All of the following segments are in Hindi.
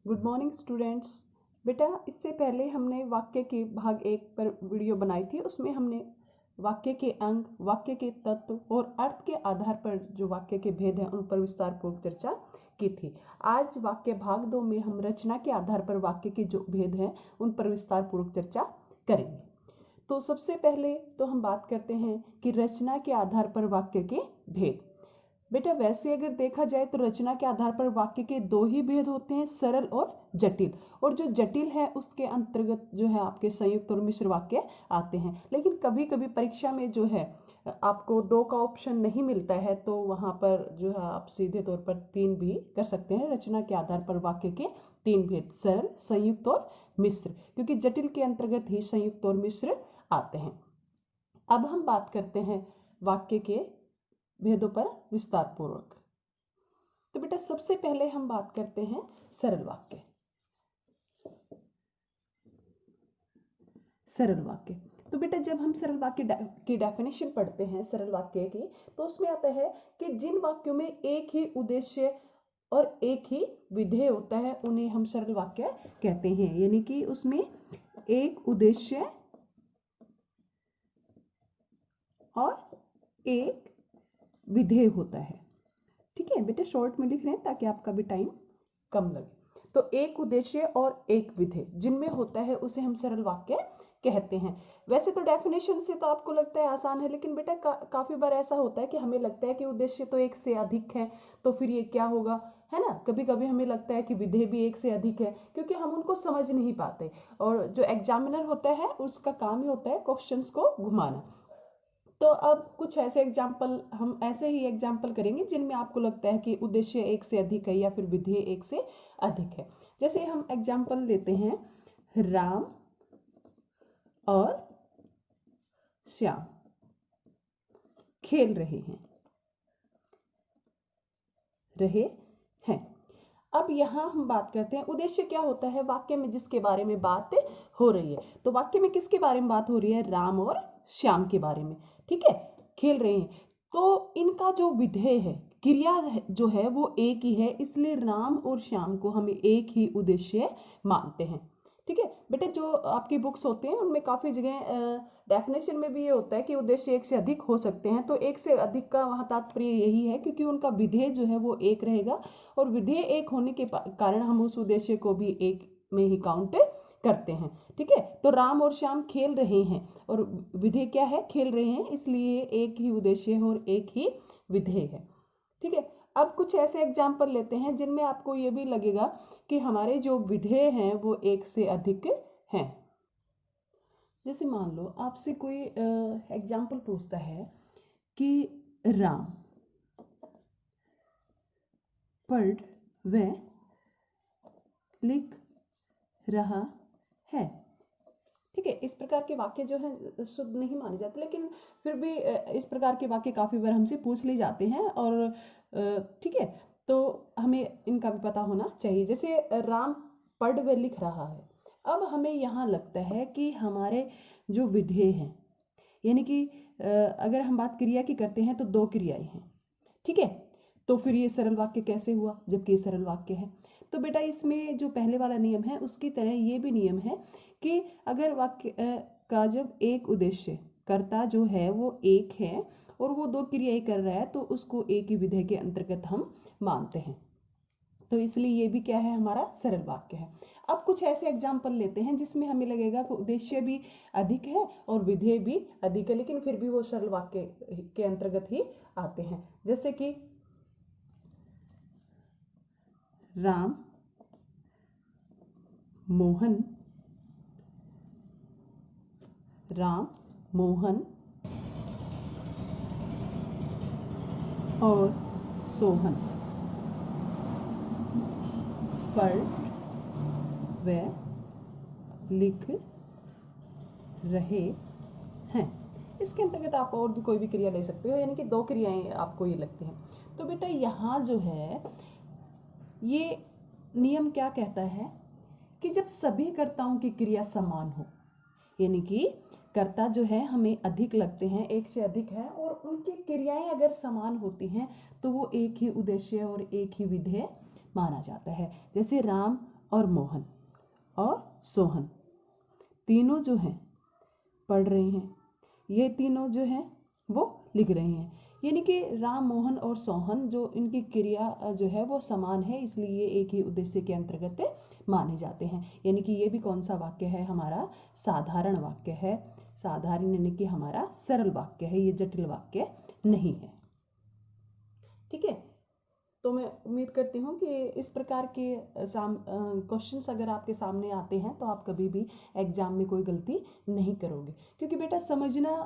Good morning students. बेटा, इससे पहले हमने वाक्य के भाग 1 पर वीडियो बनाई थी। उसमें हमने वाक्य के अंग, वाक्य के तत्व और अर्थ के आधार पर जो वाक्य के भेद हैं उन पर विस्तारपूर्वक चर्चा की थी। आज वाक्य भाग 2 में हम रचना के आधार पर वाक्य के जो भेद हैं उन पर विस्तारपूर्वक चर्चा करेंगे। तो सबसे पहले तो हम बात करते हैं कि रचना के आधार पर वाक्य के भेद। बेटा, वैसे अगर देखा जाए तो रचना के आधार पर वाक्य के 2 ही भेद होते हैं, सरल और जटिल। और जो जटिल है उसके अंतर्गत जो है आपके संयुक्त और मिश्र वाक्य आते हैं। लेकिन कभी कभी परीक्षा में जो है आपको 2 का ऑप्शन नहीं मिलता है, तो वहाँ पर जो है आप सीधे तौर पर 3 भी कर सकते हैं। रचना के आधार पर वाक्य के 3 भेद, सरल, संयुक्त और मिश्र, क्योंकि जटिल के अंतर्गत ही संयुक्त और मिश्र आते हैं। अब हम बात करते हैं वाक्य के भेदों पर विस्तार पूर्वक। तो बेटा, सबसे पहले हम बात करते हैं सरल वाक्य। सरल वाक्य, तो बेटा जब हम सरल वाक्य की डेफिनेशन पढ़ते हैं सरल वाक्य की, तो उसमें आता है कि जिन वाक्यों में एक ही उद्देश्य और एक ही विधेय होता है उन्हें हम सरल वाक्य कहते हैं। यानी कि उसमें एक उद्देश्य और एक विधेय होता है। ठीक है बेटा, शॉर्ट में लिख रहे हैं ताकि आपका भी टाइम कम लगे। तो एक उद्देश्य और एक विधेय जिनमें होता है उसे हम सरल वाक्य कहते हैं। वैसे तो डेफिनेशन से तो आपको लगता है आसान है, लेकिन बेटा काफी बार ऐसा होता है कि हमें लगता है कि उद्देश्य तो एक से अधिक है, तो फिर ये क्या होगा, है ना। कभी कभी हमें लगता है कि विधेय भी एक से अधिक है, क्योंकि हम उनको समझ नहीं पाते। और जो एग्जामिनर होता है उसका काम ही होता है क्वेश्चंस को घुमाना। तो अब कुछ ऐसे एग्जाम्पल, हम ऐसे ही एग्जाम्पल करेंगे जिनमें आपको लगता है कि उद्देश्य एक से अधिक है या फिर विधेय एक से अधिक है। जैसे हम एग्जाम्पल लेते हैं, राम और श्याम खेल रहे हैं। अब यहाँ हम बात करते हैं उद्देश्य क्या होता है वाक्य में जिसके बारे में बात हो रही है। तो वाक्य में किसके बारे में बात हो रही है? राम और श्याम के बारे में। ठीक है, खेल रहे हैं। तो इनका जो विधेय है, क्रिया जो है वो एक ही है, इसलिए राम और श्याम को हमें एक ही उद्देश्य मानते हैं। ठीक है बेटे, जो आपकी बुक्स होते हैं उनमें काफ़ी जगह डेफिनेशन में भी ये होता है कि उद्देश्य एक से अधिक हो सकते हैं। तो एक से अधिक का वहाँ तात्पर्य यही है क्योंकि उनका विधेय जो है वो एक रहेगा, और विधेय एक होने के कारण हम उस उद्देश्य को भी एक में ही काउंट करते हैं। ठीक है, तो राम और श्याम खेल रहे हैं और विधेय क्या है? खेल रहे हैं, इसलिए एक ही उद्देश्य है और एक ही विधेय है। ठीक है, अब कुछ ऐसे एग्जाम्पल लेते हैं जिनमें आपको ये भी लगेगा कि हमारे जो विधेय हैं वो एक से अधिक हैं। जैसे मान लो आपसे कोई एग्जाम्पल पूछता है कि राम पढ़ व लिख रहा है। ठीक है, इस प्रकार के वाक्य जो है शुद्ध नहीं माने जाते, लेकिन फिर भी इस प्रकार के वाक्य काफ़ी बार हमसे पूछ ले जाते हैं। और ठीक है, तो हमें इनका भी पता होना चाहिए। जैसे राम पढ़ व लिख रहा है। अब हमें यहाँ लगता है कि हमारे जो विधेय हैं, यानी कि अगर हम बात क्रिया की करते हैं तो 2 क्रियाएं हैं। ठीक है, तो फिर ये सरल वाक्य कैसे हुआ जबकि ये सरल वाक्य है? तो बेटा इसमें जो पहले वाला नियम है उसकी तरह ये भी नियम है कि अगर वाक्य का जब एक उद्देश्य, कर्ता जो है वो एक है और वो 2 क्रियाएं कर रहा है, तो उसको एक ही विधेय के अंतर्गत हम मानते हैं। तो इसलिए ये भी क्या है? हमारा सरल वाक्य है। अब कुछ ऐसे एग्जाम्पल लेते हैं जिसमें हमें लगेगा कि उद्देश्य भी अधिक है और विधेय भी अधिक है, लेकिन फिर भी वो सरल वाक्य के अंतर्गत ही आते हैं। जैसे कि राम मोहन और सोहन पढ़ व लिख रहे हैं। इसके अंतर्गत आप और भी कोई भी क्रिया ले सकते हो, यानी कि 2 क्रियाएं आपको ये लगती हैं। तो बेटा यहाँ जो है ये नियम क्या कहता है कि जब सभी कर्ताओं की क्रिया समान हो, यानी कि कर्ता जो है हमें अधिक लगते हैं, एक से अधिक है, और उनकी क्रियाएं अगर समान होती हैं तो वो एक ही उद्देश्य और एक ही विधेय माना जाता है। जैसे राम और मोहन और सोहन तीनों जो हैं पढ़ रहे हैं, ये तीनों जो हैं वो लिख रहे हैं। यानी कि राम, मोहन और सोहन जो इनकी क्रिया जो है वो समान है, इसलिए ये एक ही उद्देश्य के अंतर्गत माने जाते हैं। यानी कि ये भी कौन सा वाक्य है, हमारा साधारण वाक्य है। साधारण यानी कि हमारा सरल वाक्य है, ये जटिल वाक्य नहीं है। ठीक है, तो मैं उम्मीद करती हूँ कि इस प्रकार के क्वेश्चंस अगर आपके सामने आते हैं तो आप कभी भी एग्जाम में कोई गलती नहीं करोगे, क्योंकि बेटा समझना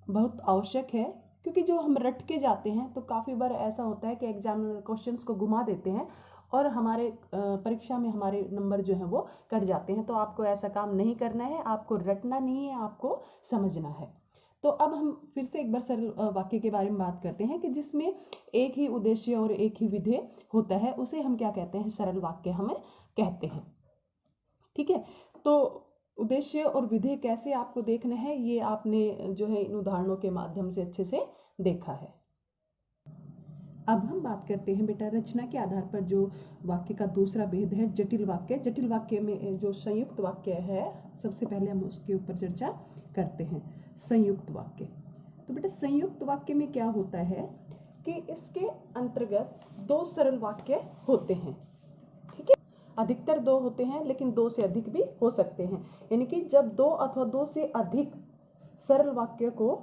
बहुत आवश्यक है। क्योंकि जो हम रट के जाते हैं तो काफ़ी बार ऐसा होता है कि एग्जामिनर क्वेश्चंस को घुमा देते हैं और हमारे परीक्षा में हमारे नंबर जो हैं वो कट जाते हैं। तो आपको ऐसा काम नहीं करना है, आपको रटना नहीं है, आपको समझना है। तो अब हम फिर से एक बार सरल वाक्य के बारे में बात करते हैं कि जिसमें एक ही उद्देश्य और एक ही विधेय होता है, उसे हम क्या कहते हैं, सरल वाक्य हमें कहते हैं। ठीक है, तो उद्देश्य और विधेय कैसे आपको देखना है, ये आपने जो है इन उदाहरणों के माध्यम से अच्छे से देखा है। अब हम बात करते हैं बेटा रचना के आधार पर जो वाक्य का दूसरा भेद है, जटिल वाक्य। जटिल वाक्य में जो संयुक्त वाक्य है, सबसे पहले हम उसके ऊपर चर्चा करते हैं। संयुक्त वाक्य, तो बेटा संयुक्त वाक्य में क्या होता है कि इसके अंतर्गत दो सरल वाक्य होते हैं। ठीक है, अधिकतर दो होते हैं, लेकिन दो से अधिक भी हो सकते हैं। यानी कि जब दो अथवा दो से अधिक सरल वाक्य को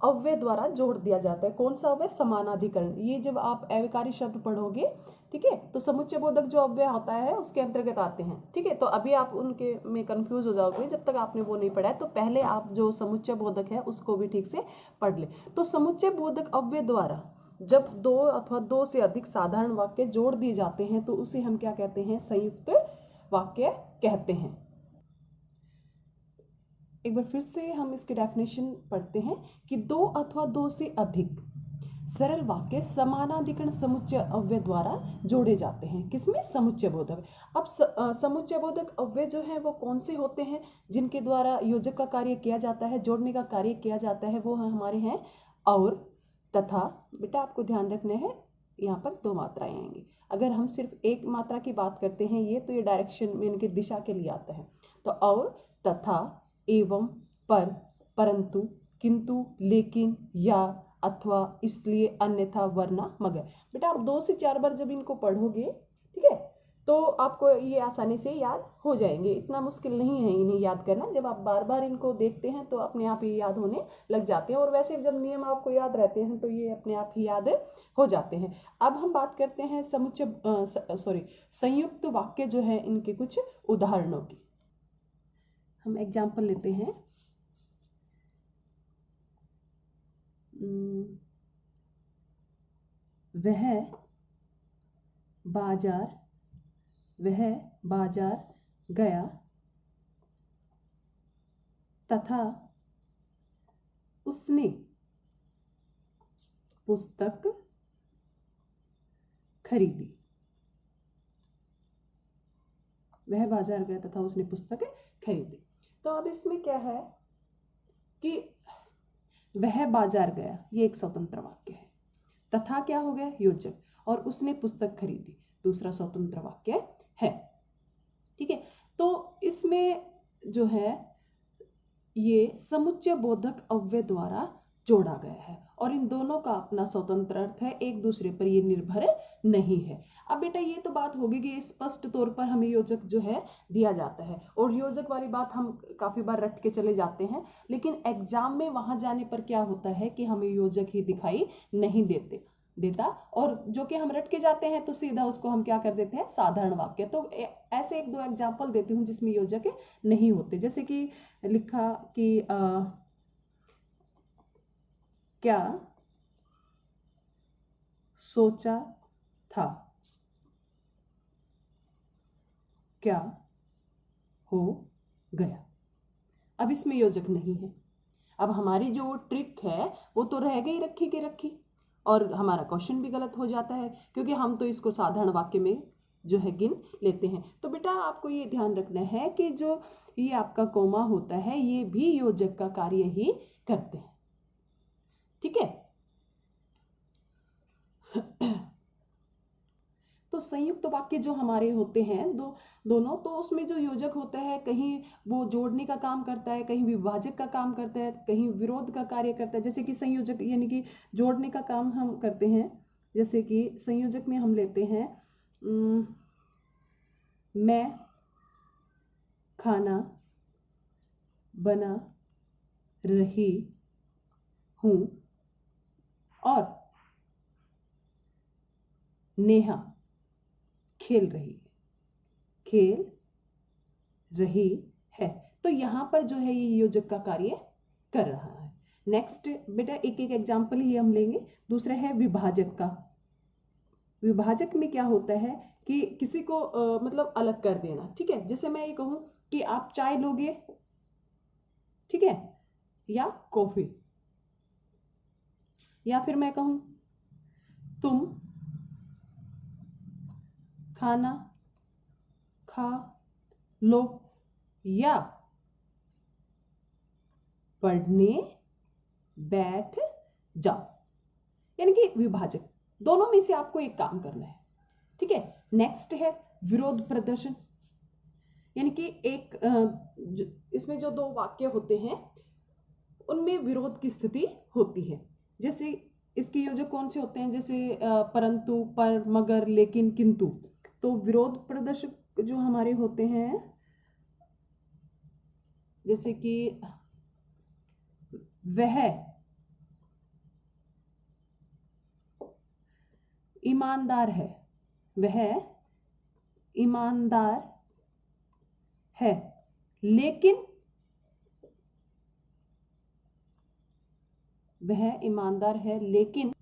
अव्यय द्वारा जोड़ दिया जाता है। कौन सा अव्यय, समानाधिकरण। ये जब आप अव्ययकारी शब्द पढ़ोगे, ठीक है, तो समुच्चय बोधक जो अव्यय होता है उसके अंतर्गत आते हैं। ठीक है, तो अभी आप उनके में कंफ्यूज हो जाओगे, जब तक आपने वो नहीं पढ़ा है। तो पहले आप जो समुच्चय बोधक है उसको भी ठीक से पढ़ ले। तो समुच्चय बोधक अव्यय द्वारा जब दो अथवा दो से अधिक साधारण वाक्य जोड़ दिए जाते हैं तो उसे हम क्या कहते हैं, संयुक्त वाक्य कहते हैं। एक बार फिर से हम इसकी डेफिनेशन पढ़ते हैं कि दो अथवा दो से अधिक सरल वाक्य समानाधिकरण समुच्चय अव्यय द्वारा जोड़े जाते हैं। किसमें, समुच्चय बोधक। अब समुच्चय बोधक अव्यय जो है वो कौन से होते हैं, जिनके द्वारा योजक का कार्य किया जाता है, जोड़ने का कार्य किया जाता है, वो हमारे हैं और, तथा। बेटा आपको ध्यान रखना है, यहाँ पर दो मात्राएं आएंगी। अगर हम सिर्फ एक मात्रा की बात करते हैं ये, तो ये डायरेक्शन में इनके दिशा के लिए आता है। तो और, तथा, एवं, पर, परंतु, किंतु, लेकिन, या, अथवा, इसलिए, अन्यथा, वरना, मगर। बेटा आप 2 से 4 बार जब इनको पढ़ोगे, ठीक है, तो आपको ये आसानी से याद हो जाएंगे। इतना मुश्किल नहीं है इन्हें याद करना। जब आप बार बार इनको देखते हैं तो अपने आप ही याद होने लग जाते हैं। और वैसे जब नियम आपको याद रहते हैं तो ये अपने आप ही याद हो जाते हैं। अब हम बात करते हैं संयुक्त वाक्य जो है इनके कुछ उदाहरणों की। हम एग्जाम्पल लेते हैं। वह बाजार गया तथा उसने पुस्तक खरीदी। वह बाजार गया तथा उसने पुस्तक खरीदी। तो अब इसमें क्या है कि वह बाजार गया, ये एक स्वतंत्र वाक्य है। तथा क्या हो गया, योजक, और उसने पुस्तक खरीदी दूसरा स्वतंत्र वाक्य है। ठीक है, तो इसमें जो है ये समुच्चय बोधक अव्यय द्वारा जोड़ा गया है और इन दोनों का अपना स्वतंत्र अर्थ है, एक दूसरे पर ये निर्भर नहीं है। अब बेटा ये तो बात होगी कि स्पष्ट तौर पर हमें योजक जो है दिया जाता है, और योजक वाली बात हम काफी बार रट के चले जाते हैं, लेकिन एग्जाम में वहां जाने पर क्या होता है कि हमें योजक ही दिखाई नहीं देता, और जो कि हम रट के जाते हैं तो सीधा उसको हम क्या कर देते हैं, साधारण वाक्य। तो ऐसे एक दो एग्जाम्पल देती हूँ जिसमें योजक नहीं होते। जैसे कि लिखा कि क्या सोचा था, क्या हो गया। अब इसमें योजक नहीं है। अब हमारी जो ट्रिक है वो तो रह गई रखी की रखी, और हमारा क्वेश्चन भी गलत हो जाता है क्योंकि हम तो इसको साधारण वाक्य में जो है गिन लेते हैं। तो बेटा आपको ये ध्यान रखना है कि जो ये आपका कोमा होता है ये भी योजक का कार्य ही करते हैं। ठीक है, तो तो संयुक्त वाक्य जो हमारे होते हैं दोनों, तो उसमें जो योजक होता है कहीं वो जोड़ने का काम करता है, कहीं विभाजक का काम करता है, कहीं विरोध का कार्य करता है। जैसे कि संयोजक यानी कि जोड़ने का काम हम करते हैं। जैसे कि संयोजक में हम लेते हैं मैं खाना बना रही हूँ और नेहा खेल रही है। तो यहाँ पर जो है ये योजक का कार्य कर रहा है। नेक्स्ट बेटा एक एक एग्जाम्पल ही हम लेंगे। दूसरा है विभाजक का। विभाजक में क्या होता है कि किसी को मतलब अलग कर देना। ठीक है, जैसे मैं ये कहूँ कि आप चाय लोगे, ठीक है, या कॉफी, या फिर मैं कहूँ तुम खाना खा लो या पढ़ने बैठ जाओ। यानी कि विभाजक, दोनों में से आपको एक काम करना है। ठीक है, नेक्स्ट है विरोध प्रदर्शन। यानी कि एक इसमें जो दो वाक्य होते हैं उनमें विरोध की स्थिति होती है। जैसे इसके योजक कौन से होते हैं, जैसे परंतु, पर, मगर, लेकिन, किंतु। तो विरोध प्रदर्शक जो हमारे होते हैं, जैसे कि वह ईमानदार है, वह ईमानदार है, लेकिन वह ईमानदार है लेकिन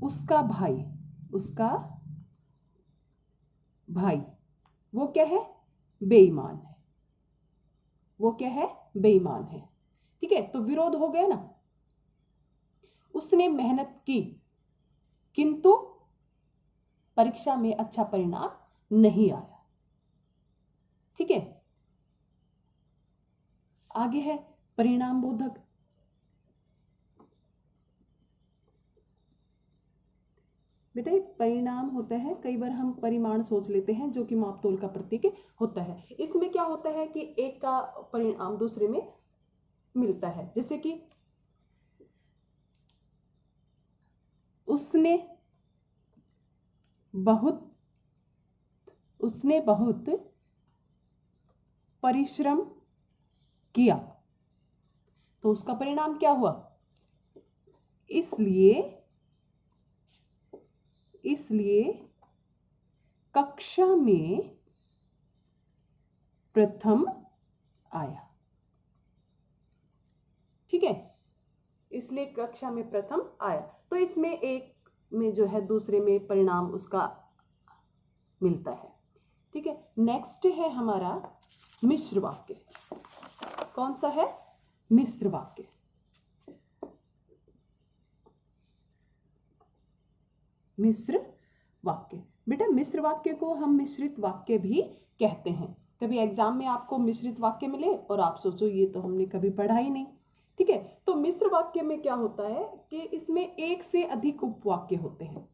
उसका भाई वो क्या है, बेईमान है, वो क्या है, बेईमान है। ठीक है, तो विरोध हो गया ना। उसने मेहनत की किंतु परीक्षा में अच्छा परिणाम नहीं आया। ठीक है, आगे है परिणाम बोधक। बेटा परिणाम होता है, कई बार हम परिमाण सोच लेते हैं जो कि मापतोल का प्रतीक होता है। इसमें क्या होता है कि एक का परिणाम दूसरे में मिलता है। जैसे कि उसने बहुत परिश्रम किया, तो उसका परिणाम क्या हुआ, इसलिए कक्षा में प्रथम आया। ठीक है, इसलिए कक्षा में प्रथम आया। तो इसमें एक में जो है दूसरे में परिणाम उसका मिलता है। ठीक है, नेक्स्ट है हमारा मिश्र वाक्य। कौन सा है, मिश्र वाक्य। मिश्र वाक्य, बेटा मिश्र वाक्य को हम मिश्रित वाक्य भी कहते हैं। कभी एग्जाम में आपको मिश्रित वाक्य मिले और आप सोचो ये तो हमने कभी पढ़ा ही नहीं। ठीक है, तो मिश्र वाक्य में क्या होता है कि इसमें एक से अधिक उपवाक्य होते हैं,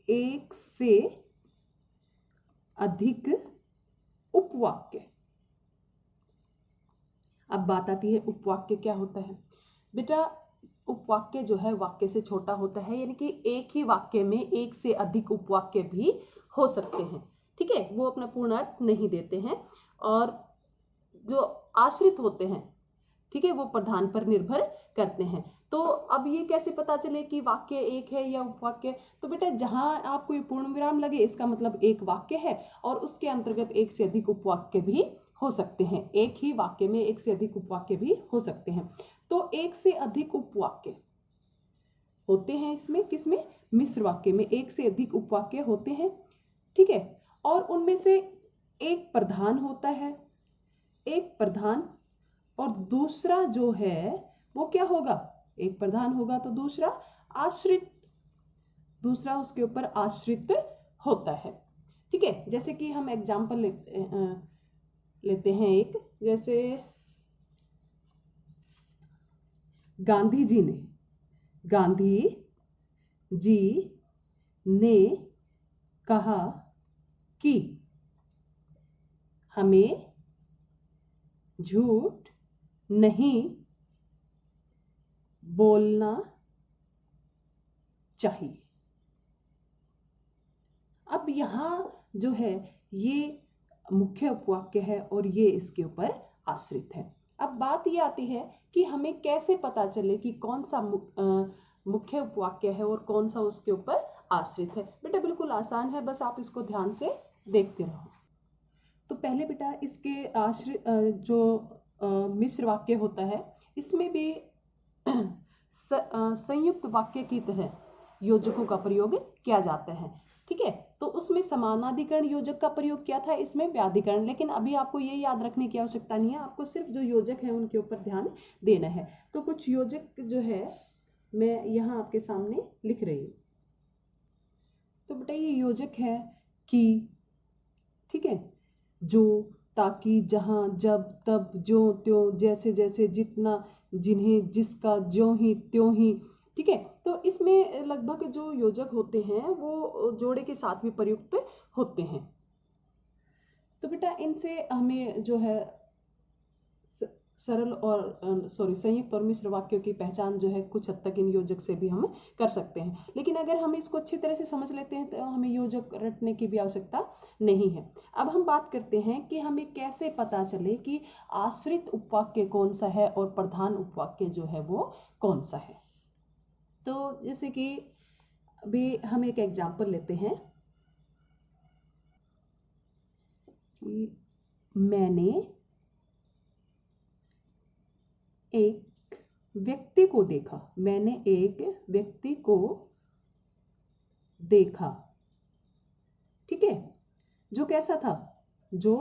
एक से अधिक उपवाक्य। अब बात आती है उपवाक्य क्या होता है। बेटा उपवाक्य जो है वाक्य से छोटा होता है, यानी कि एक ही वाक्य में एक से अधिक उपवाक्य भी हो सकते हैं। ठीक है, वो अपना पूर्ण अर्थ नहीं देते हैं और जो आश्रित होते हैं, ठीक है, वो प्रधान पर निर्भर करते हैं। तो अब ये कैसे पता चले कि वाक्य एक है या उपवाक्य। तो बेटा जहां आपको ये पूर्ण विराम लगे इसका मतलब एक वाक्य है और उसके अंतर्गत एक से अधिक उपवाक्य भी हो सकते हैं। एक ही वाक्य में एक से अधिक उपवाक्य भी हो सकते हैं। तो एक से अधिक उपवाक्य होते हैं इसमें, किसमें, मिश्र वाक्य में एक से अधिक उपवाक्य होते हैं। ठीक है, और उनमें से एक प्रधान होता है, एक प्रधान, और दूसरा जो है वो क्या होगा, एक प्रधान होगा तो दूसरा आश्रित, दूसरा उसके ऊपर आश्रित होता है। ठीक है, जैसे कि हम एग्जाम्पल लेते हैं एक, जैसे गांधी जी ने कहा कि हमें झूठ नहीं बोलना चाहिए। अब यहाँ जो है ये मुख्य उपवाक्य है और ये इसके ऊपर आश्रित है। अब बात ये आती है कि हमें कैसे पता चले कि कौन सा मुख्य उपवाक्य है और कौन सा उसके ऊपर आश्रित है। बेटा बिल्कुल आसान है, बस आप इसको ध्यान से देखते रहो। तो पहले बेटा इसके आश्रित जो मिश्र वाक्य होता है इसमें भी संयुक्त वाक्य की तरह योजकों का प्रयोग किया जाता है। ठीक है, तो उसमें समानाधिकरण योजक का प्रयोग किया था, इसमें व्याधिकरण। लेकिन अभी आपको ये याद रखने की आवश्यकता नहीं है, आपको सिर्फ जो योजक है उनके ऊपर ध्यान देना है। तो कुछ योजक जो है मैं यहाँ आपके सामने लिख रही हूँ। तो बेटा ये योजक है कि, ठीक है, जो, ताकि, जहाँ, जब, तब, जो, त्यों, जैसे, जैसे, जितना, जिन्हें, जिसका, ज्यों ही त्यों ही। ठीक है, तो इसमें लगभग जो योजक होते हैं वो जोड़े के साथ भी प्रयुक्त होते हैं। तो बेटा इनसे हमें जो है सरल और संयुक्त और मिश्र वाक्यों की पहचान जो है कुछ हद तक इन योजक से भी हम कर सकते हैं। लेकिन अगर हम इसको अच्छी तरह से समझ लेते हैं तो हमें योजक रटने की भी आवश्यकता नहीं है। अब हम बात करते हैं कि हमें कैसे पता चले कि आश्रित उपवाक्य कौन सा है और प्रधान उपवाक्य जो है वो कौन सा है। तो जैसे कि अभी हम एक एग्जाम्पल लेते हैं कि मैंने एक व्यक्ति को देखा। मैंने एक व्यक्ति को देखा, ठीक है, जो कैसा था, जो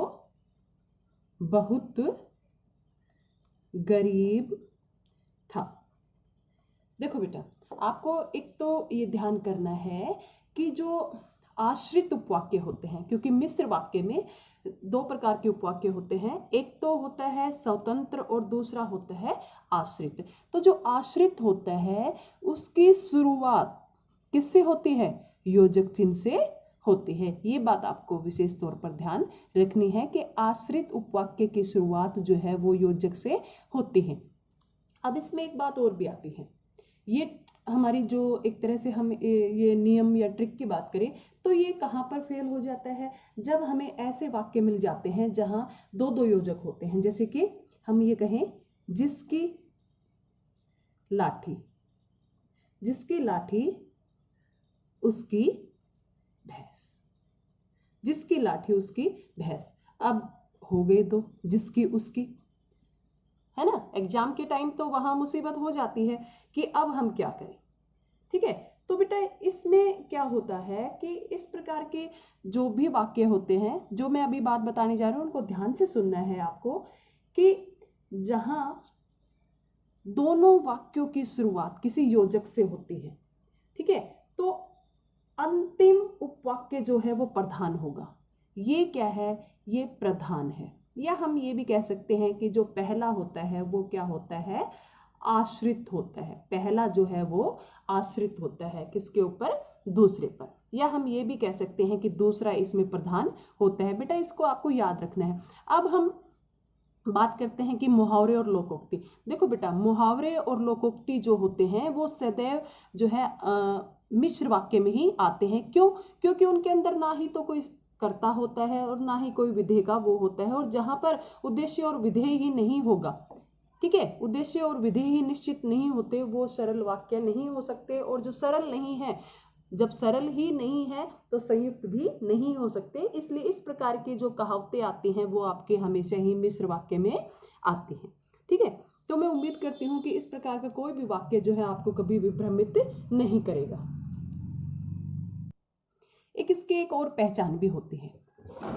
बहुत गरीब था। देखो बेटा आपको एक तो ये ध्यान करना है कि जो आश्रित उपवाक्य होते हैं, क्योंकि मिश्र वाक्य में दो प्रकार के उपवाक्य होते हैं, एक तो होता है स्वतंत्र और दूसरा होता है आश्रित। तो जो आश्रित होता है उसकी शुरुआत किससे होती है, योजक चिन्ह से होती है। ये बात आपको विशेष तौर पर ध्यान रखनी है कि आश्रित उपवाक्य की शुरुआत जो है वो योजक से होती है। अब इसमें एक बात और भी आती है, ये हमारी जो एक तरह से हम ये नियम या ट्रिक की बात करें तो ये कहाँ पर फेल हो जाता है, जब हमें ऐसे वाक्य मिल जाते हैं जहाँ दो दो योजक होते हैं। जैसे कि हम ये कहें जिसकी लाठी, जिसकी लाठी उसकी भैंस, जिसकी लाठी उसकी भैंस। अब हो गए दो, जिसकी उसकी, है ना। एग्जाम के टाइम तो वहां मुसीबत हो जाती है कि अब हम क्या करें। ठीक है, तो बेटा इसमें क्या होता है कि इस प्रकार के जो भी वाक्य होते हैं, जो मैं अभी बात बताने जा रही हूं उनको ध्यान से सुनना है आपको, कि जहां दोनों वाक्यों की शुरुआत किसी योजक से होती है, ठीक है, तो अंतिम उपवाक्य जो है वो प्रधान होगा। ये क्या है, ये प्रधान है। या हम ये भी कह सकते हैं कि जो पहला होता है वो क्या होता है, आश्रित होता है। पहला जो है वो आश्रित होता है किसके ऊपर, दूसरे पर। या हम ये भी कह सकते हैं कि दूसरा इसमें प्रधान होता है। बेटा इसको आपको याद रखना है। अब हम बात करते हैं कि मुहावरे और लोकोक्ति। देखो बेटा मुहावरे और लोकोक्ति जो होते हैं वो सदैव जो है मिश्र वाक्य में ही आते हैं। क्यों, क्योंकि उनके अंदर ना ही तो कोई कर्ता होता है और ना ही कोई विधेय का वो होता है। और जहां पर उद्देश्य और विधेय ही नहीं होगा, ठीक है, उद्देश्य और विधेय ही निश्चित नहीं होते, वो सरल वाक्य नहीं हो सकते। और जो सरल नहीं है, जब सरल ही नहीं है तो संयुक्त भी नहीं हो सकते। इसलिए इस प्रकार की जो कहावतें आती हैं वो आपके हमेशा ही मिश्र वाक्य में आती हैं। ठीक है, तो मैं उम्मीद करती हूँ कि इस प्रकार का कोई भी वाक्य जो है आपको कभी भी भ्रमित नहीं करेगा। इसके एक और पहचान भी होती है,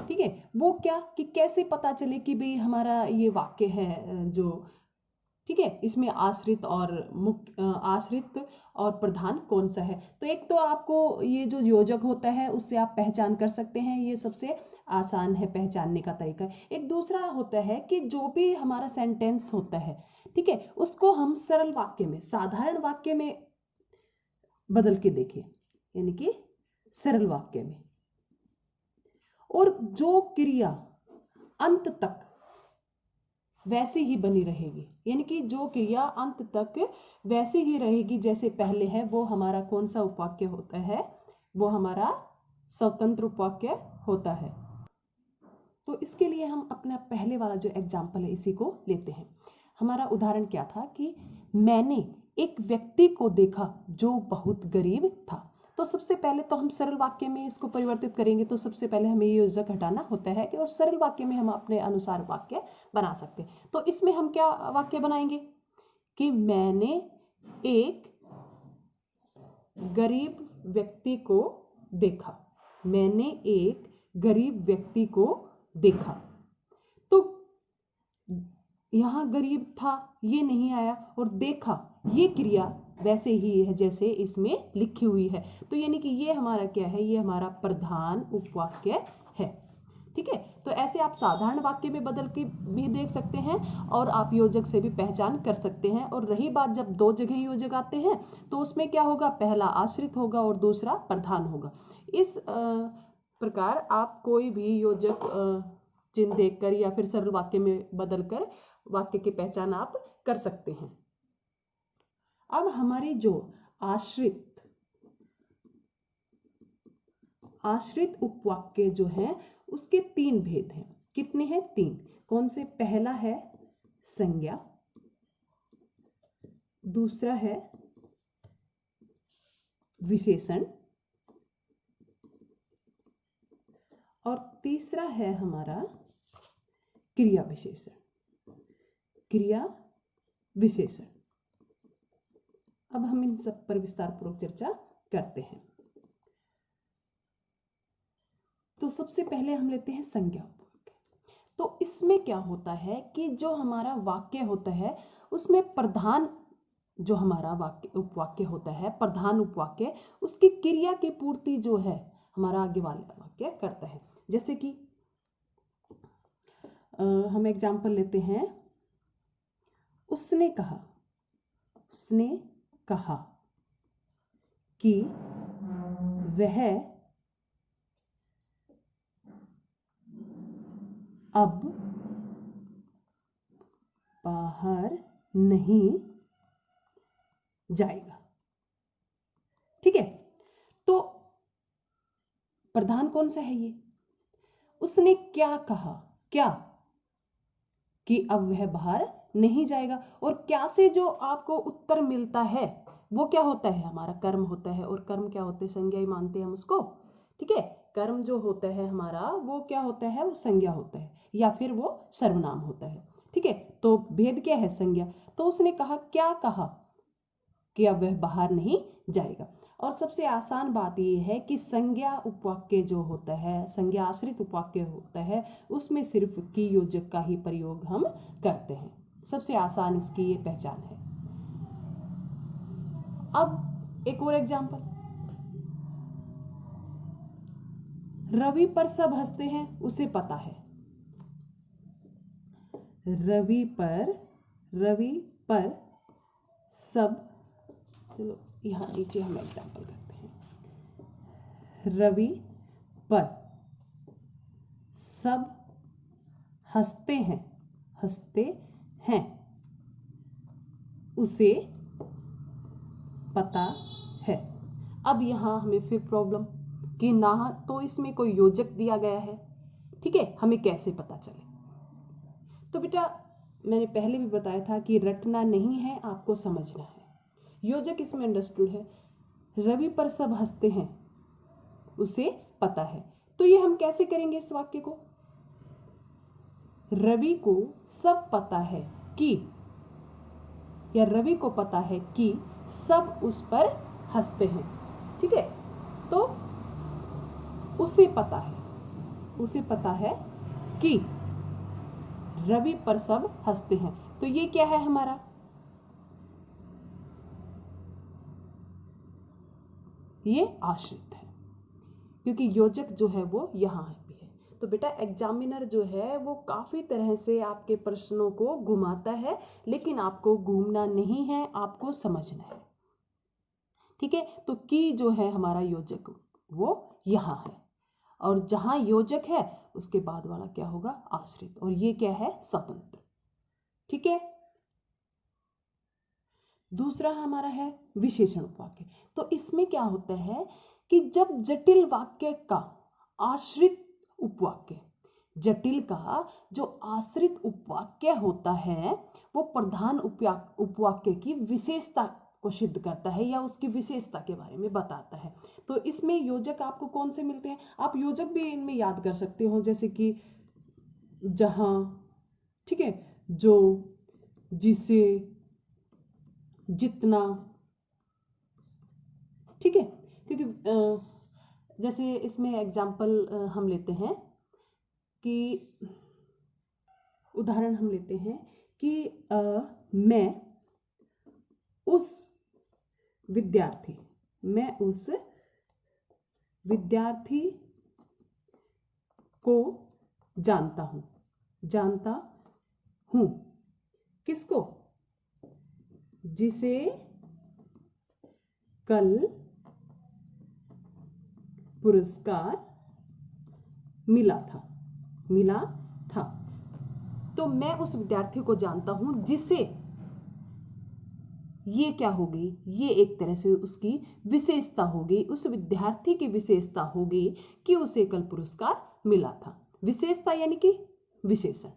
ठीक है, वो क्या, कि कैसे पता चले कि भाई हमारा ये वाक्य है जो, ठीक है, इसमें आश्रित और मुख्य, आश्रित और प्रधान कौन सा है। तो एक तो आपको ये जो योजक होता है उससे आप पहचान कर सकते हैं, ये सबसे आसान है पहचानने का तरीका। एक दूसरा होता है कि जो भी हमारा सेंटेंस होता है, ठीक है, उसको हम सरल वाक्य में, साधारण वाक्य में बदल के देखें, यानी कि सरल वाक्य में। और जो क्रिया अंत तक वैसे ही बनी रहेगी, यानी कि जो क्रिया अंत तक वैसे ही रहेगी जैसे पहले है, वो हमारा कौन सा उपवाक्य होता है? वो हमारा स्वतंत्र उपवाक्य होता है। तो इसके लिए हम अपना पहले वाला जो एग्जाम्पल है इसी को लेते हैं। हमारा उदाहरण क्या था कि मैंने एक व्यक्ति को देखा जो बहुत गरीब था। तो सबसे पहले तो हम सरल वाक्य में इसको परिवर्तित करेंगे, तो सबसे पहले हमें ये योजक हटाना होता है कि और सरल वाक्य में हम अपने अनुसार वाक्य बना सकते हैं। तो इसमें हम क्या वाक्य बनाएंगे कि मैंने एक गरीब व्यक्ति को देखा। मैंने एक गरीब व्यक्ति को देखा। तो यहां गरीब था ये नहीं आया, और देखा ये क्रिया वैसे ही है जैसे इसमें लिखी हुई है। तो यानी कि ये हमारा क्या है? ये हमारा प्रधान उपवाक्य है। ठीक है, तो ऐसे आप साधारण वाक्य में बदल के भी देख सकते हैं और आप योजक से भी पहचान कर सकते हैं। और रही बात जब दो जगह योजक आते हैं तो उसमें क्या होगा? पहला आश्रित होगा और दूसरा प्रधान होगा। इस प्रकार आप कोई भी योजक चिन्ह देखकर या फिर सरल वाक्य में बदलकर वाक्य की पहचान आप कर सकते हैं। अब हमारे जो आश्रित उपवाक्य जो है उसके तीन भेद हैं। कितने हैं? तीन। कौन से? पहला है संज्ञा, दूसरा है विशेषण और तीसरा है हमारा क्रिया विशेषण। क्रिया विशेषण। अब हम इन सब पर विस्तार पूर्वक चर्चा करते हैं। तो सबसे पहले हम लेते हैं संज्ञा उपवाक्य। तो इसमें क्या होता है कि जो हमारा वाक्य होता है उसमें प्रधान जो हमारा वाक्य उपवाक्य होता है, प्रधान उपवाक्य, उसकी क्रिया की पूर्ति जो है हमारा आगे वाला वाक्य करता है। जैसे कि हम एग्जाम्पल लेते हैं, उसने कहा कि वह अब बाहर नहीं जाएगा। ठीक है, तो प्रधान कौन सा है? ये उसने क्या कहा? क्या? कि अब वह बाहर नहीं जाएगा। और क्या से जो आपको उत्तर मिलता है वो क्या होता है? हमारा कर्म होता है। और कर्म क्या होते हैं? संज्ञा ही मानते हैं हम उसको। ठीक है, कर्म जो होता है हमारा वो क्या होता है? वो संज्ञा होता है या फिर वो सर्वनाम होता है। ठीक है, तो भेद क्या है? संज्ञा। तो उसने कहा, क्या कहा? कि अब वह बाहर नहीं जाएगा। और सबसे आसान बात यह है कि संज्ञा उपवाक्य जो होता है, संज्ञा आश्रित उपवाक्य होता है, उसमें सिर्फ की योजक का ही प्रयोग हम करते हैं। सबसे आसान इसकी ये पहचान है। अब एक और एग्जांपल, रवि पर सब हंसते हैं, उसे पता है। रवि पर सब, चलो यहाँ नीचे हम एग्जांपल करते हैं। रवि पर सब हंसते हैं उसे पता है। अब यहाँ हमें फिर प्रॉब्लम कि ना तो इसमें कोई योजक दिया गया है। ठीक है, हमें कैसे पता चले? तो बेटा मैंने पहले भी बताया था कि रटना नहीं है, आपको समझना है। योजक इसमें अंडरस्टूड है। रवि पर सब हंसते हैं उसे पता है। तो ये हम कैसे करेंगे इस वाक्य को? रवि को सब पता है कि, या रवि को पता है कि सब उस पर हंसते हैं। ठीक है, तो उसे पता है कि रवि पर सब हंसते हैं। तो ये क्या है हमारा? ये आश्रित है, क्योंकि योजक जो है वो यहाँ भी है। तो बेटा एग्जामिनर जो है वो काफ़ी तरह से आपके प्रश्नों को घुमाता है, लेकिन आपको घूमना नहीं है, आपको समझना है। ठीक है, तो की जो है हमारा योजक वो यहाँ है। और जहां योजक है उसके बाद वाला क्या होगा, आश्रित, और ये क्या है, स्वतंत्र। ठीक है। दूसरा हमारा है विशेषण उपवाक्य। तो इसमें क्या होता है कि जब जटिल वाक्य का आश्रित उपवाक्य, जटिल का जो आश्रित उपवाक्य होता है वो प्रधान उपवाक्य की विशेषता को सिद्ध करता है या उसकी विशेषता के बारे में बताता है। तो इसमें योजक आपको कौन से मिलते हैं, आप योजक भी इनमें याद कर सकते हो, जैसे कि जहां, ठीक है, जो, जिसे, जितना। ठीक है, क्योंकि जैसे इसमें एग्जाम्पल हम लेते हैं कि उदाहरण हम लेते हैं कि मैं उस विद्यार्थी को जानता हूं। किसको, जिसे कल पुरस्कार मिला था। तो मैं उस विद्यार्थी को जानता हूं जिसे, ये क्या होगी, ये एक तरह से उसकी विशेषता होगी, उस विद्यार्थी की विशेषता होगी कि उसे कल पुरस्कार मिला था। विशेषता यानी कि विशेषण।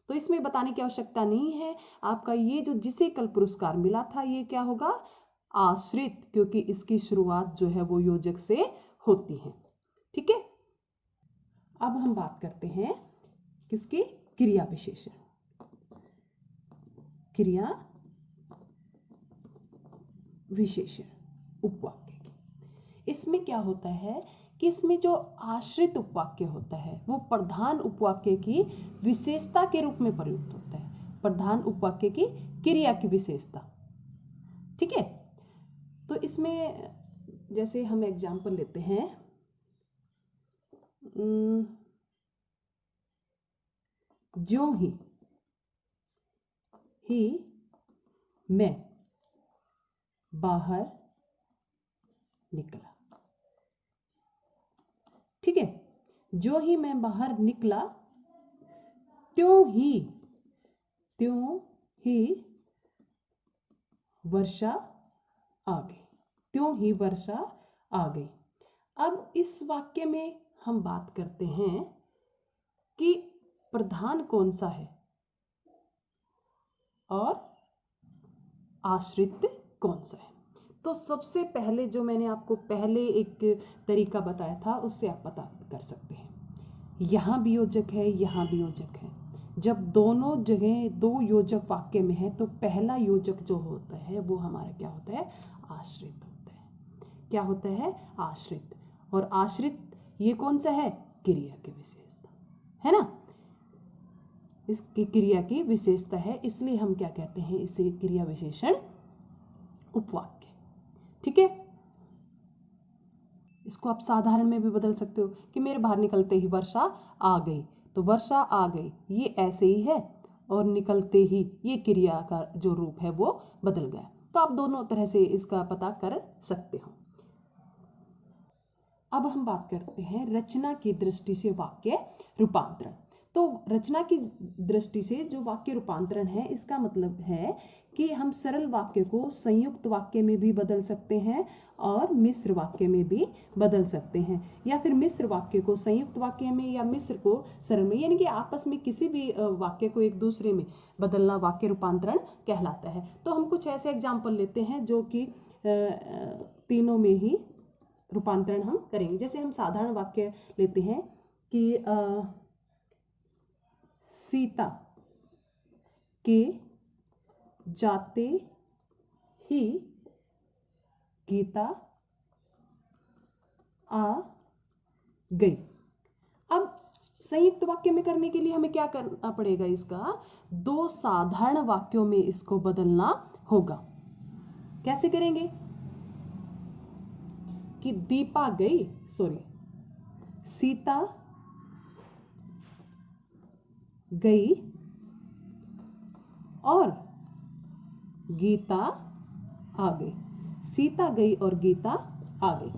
तो इसमें बताने की आवश्यकता नहीं है, आपका ये जो जिसे कल पुरस्कार मिला था ये क्या होगा, आश्रित, क्योंकि इसकी शुरुआत जो है वो योजक से होती है। ठीक है। अब हम बात करते हैं किसके, क्रिया विशेषण, क्रिया विशेषण उपवाक्य की। इसमें क्या होता है कि इसमें जो आश्रित उपवाक्य होता है वो प्रधान उपवाक्य की विशेषता के रूप में प्रयुक्त होता है, प्रधान उपवाक्य की क्रिया की विशेषता। ठीक है। तो इसमें जैसे हम एग्जाम्पल लेते हैं, ज्यों ही मैं बाहर निकला। ठीक है, जो ही मैं बाहर निकला त्यों ही वर्षा आ गई। अब इस वाक्य में हम बात करते हैं कि प्रधान कौन सा है और आश्रित कौन सा है। तो सबसे पहले जो मैंने आपको पहले एक तरीका बताया था उससे आप पता कर सकते हैं, यहाँ भी योजक है, यहाँ भी योजक है। जब दोनों जगह दो योजक वाक्य में है तो पहला योजक जो होता है वो हमारा क्या होता है, आश्रित होता है। क्या होता है, आश्रित। और आश्रित ये कौन सा है, क्रिया की विशेषता है ना, इसकी क्रिया की विशेषता है, इसलिए हम क्या कहते हैं, इसे क्रिया विशेषण उपवाक्य। ठीक है। इसको आप साधारण में भी बदल सकते हो कि मेरे बाहर निकलते ही वर्षा आ गई, तो वर्षा आ गई ये ऐसे ही है, और निकलते ही ये क्रिया का जो रूप है वो बदल गया। तो आप दोनों तरह से इसका पता कर सकते हो। अब हम बात करते हैं रचना की दृष्टि से वाक्य रूपांतरण। तो रचना की दृष्टि से जो वाक्य रूपांतरण है इसका मतलब है कि हम सरल वाक्य को संयुक्त वाक्य में भी बदल सकते हैं और मिश्र वाक्य में भी बदल सकते हैं, या फिर मिश्र वाक्य को संयुक्त वाक्य में या मिश्र को सरल में, यानी कि आपस में किसी भी वाक्य को एक दूसरे में बदलना वाक्य रूपांतरण कहलाता है। तो हम कुछ ऐसे एग्जाम्पल लेते हैं जो कि तीनों में ही रूपांतरण हम करेंगे। जैसे हम साधारण वाक्य लेते हैं कि सीता के जाते ही गीता आ गई। अब संयुक्त वाक्य में करने के लिए हमें क्या करना पड़ेगा, इसका दो साधारण वाक्यों में इसको बदलना होगा। कैसे करेंगे कि सीता गई और गीता आ गई। सीता गई और गीता आ गई।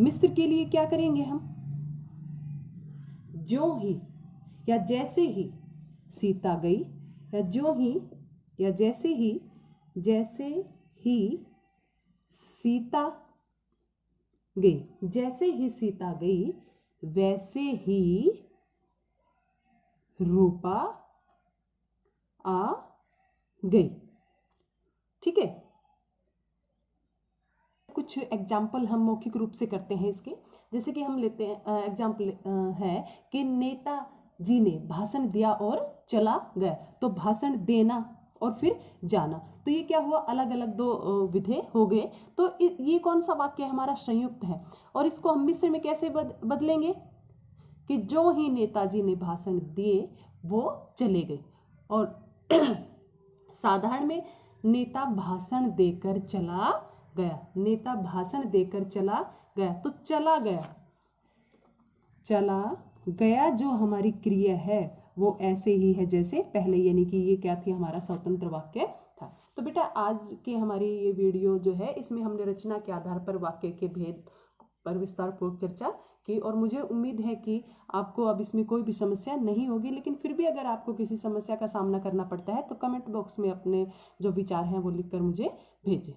मिश्र के लिए क्या करेंगे हम, ज्यों ही या जैसे ही सीता गई, या ज्यों ही या जैसे ही सीता गई, जैसे ही सीता गई वैसे ही रूपा आ गई। ठीक है, कुछ एग्जाम्पल हम मौखिक रूप से करते हैं इसके। जैसे कि हम लेते हैं एग्जाम्पल है कि नेताजी ने भाषण दिया और चला गया। तो भाषण देना और फिर जाना, तो ये क्या हुआ, अलग अलग दो विधेय हो गए। तो ये कौन सा वाक्य हमारा संयुक्त है, और इसको हम मिश्र में कैसे बदलेंगे कि जो ही नेताजी ने भाषण दिए वो चले गए। और साधारण में नेता भाषण देकर चला गया, नेता भाषण देकर चला गया। तो चला गया जो हमारी क्रिया है वो ऐसे ही है जैसे पहले, यानी कि ये क्या थी, हमारा स्वतंत्र वाक्य था। तो बेटा आज की हमारी ये वीडियो जो है, इसमें हमने रचना के आधार पर वाक्य के भेद पर विस्तारपूर्वक चर्चा की, और मुझे उम्मीद है कि आपको अब इसमें कोई भी समस्या नहीं होगी। लेकिन फिर भी अगर आपको किसी समस्या का सामना करना पड़ता है तो कमेंट बॉक्स में अपने जो विचार हैं वो लिखकर मुझे भेजें।